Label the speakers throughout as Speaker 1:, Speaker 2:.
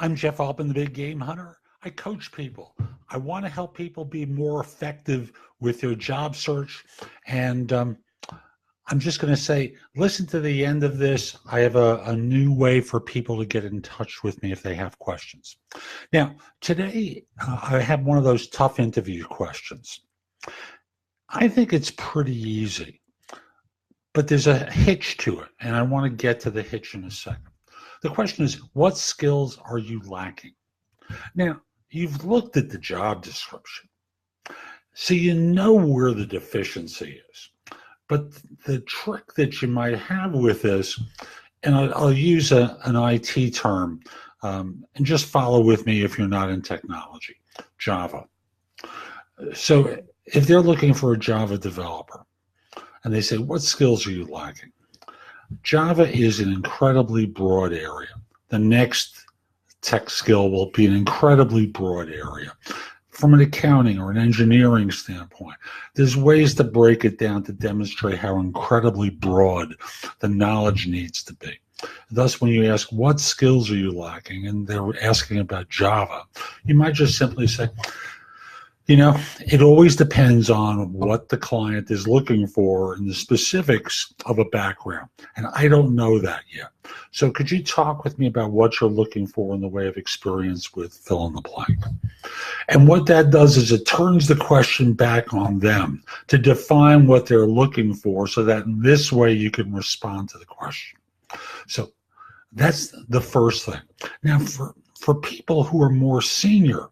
Speaker 1: I'm Jeff Altman, the Big Game Hunter. I coach people. I want to help people be more effective with their job search. And I'm just going to say, listen to the end of this. I have a new way for people to get in touch with me if they have questions. Now, today, I have one of those tough interview questions. I think it's pretty easy, but there's a hitch to it, and I want to get to the hitch in a second. The question is, what skills are you lacking? Now, you've looked at the job description, so you know where the deficiency is. But the trick that you might have with this, and I'll use an IT term, and just follow with me if you're not in technology, Java. So if they're looking for a Java developer, and they say, what skills are you lacking? Java is an incredibly broad area. The next tech skill will be an incredibly broad area. From an accounting or an engineering standpoint, there's ways to break it down to demonstrate how incredibly broad the knowledge needs to be. Thus, when you ask, what skills are you lacking, and they're asking about Java, you might just simply say, you know, it always depends on what the client is looking for and the specifics of a background. And I don't know that yet. So could you talk with me about what you're looking for in the way of experience with fill in the blank? And what that does is it turns the question back on them to define what they're looking for so that in this way you can respond to the question. So that's the first thing. Now, for people who are more senior,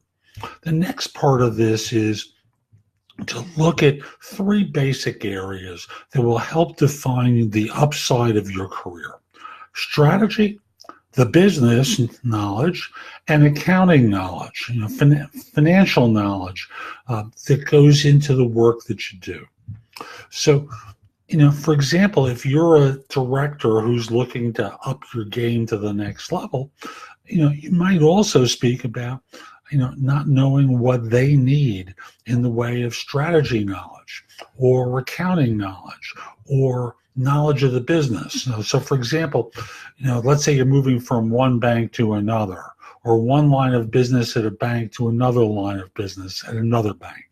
Speaker 1: the next part of this is to look at three basic areas that will help define the upside of your career: strategy, the business knowledge, and accounting knowledge, financial knowledge that goes into the work that you do. So, for example, if you're a director who's looking to up your game to the next level, you might also speak about not knowing what they need in the way of strategy knowledge or accounting knowledge or knowledge of the business. So for example, let's say you're moving from one bank to another, or one line of business at a bank to another line of business at another bank.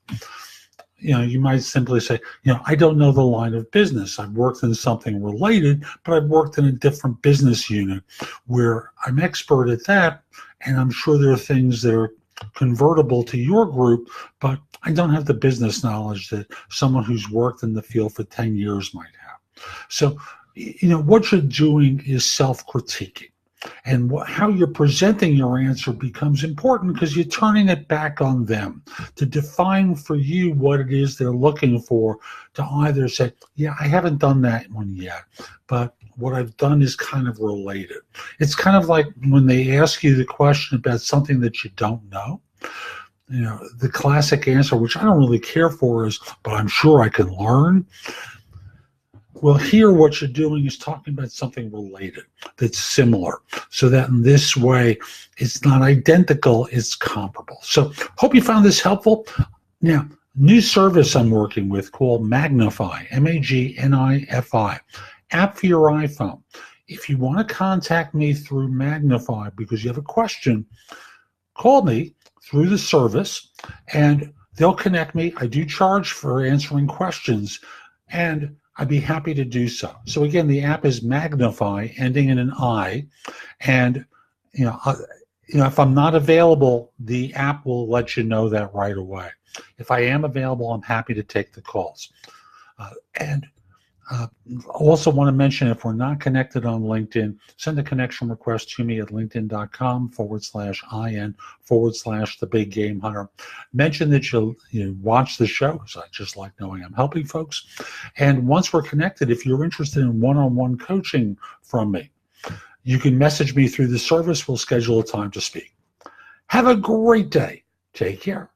Speaker 1: You might simply say, I don't know the line of business. I've worked in something related, but I've worked in a different business unit where I'm expert at that, and I'm sure there are things that are convertible to your group, but I don't have the business knowledge that someone who's worked in the field for 10 years might have. So, what you're doing is self-critiquing. And how you're presenting your answer becomes important because you're turning it back on them to define for you what it is they're looking for, to either say, yeah, I haven't done that one yet, but what I've done is kind of related. It's kind of like when they ask you the question about something that you don't know. The classic answer, which I don't really care for, is, but I'm sure I can learn. Well, here what you're doing is talking about something related that's similar, so that in this way it's not identical, it's comparable. So hope you found this helpful. Now, new service I'm working with called Magnify, M-A-G-N-I-F-I, app for your iPhone. If you want to contact me through Magnify because you have a question, call me through the service and they'll connect me. I do charge for answering questions, and I'd be happy to do so. So again, the app is Magnify, ending in an I, and if I'm not available, the app will let you know that right away. If I am available, I'm happy to take the calls. I also want to mention, if we're not connected on LinkedIn, send a connection request to me at linkedin.com/IN/the Big Game Hunter. Mention that you watch the show, because I just like knowing I'm helping folks. And once we're connected, if you're interested in one-on-one coaching from me, you can message me through the service. We'll schedule a time to speak. Have a great day. Take care.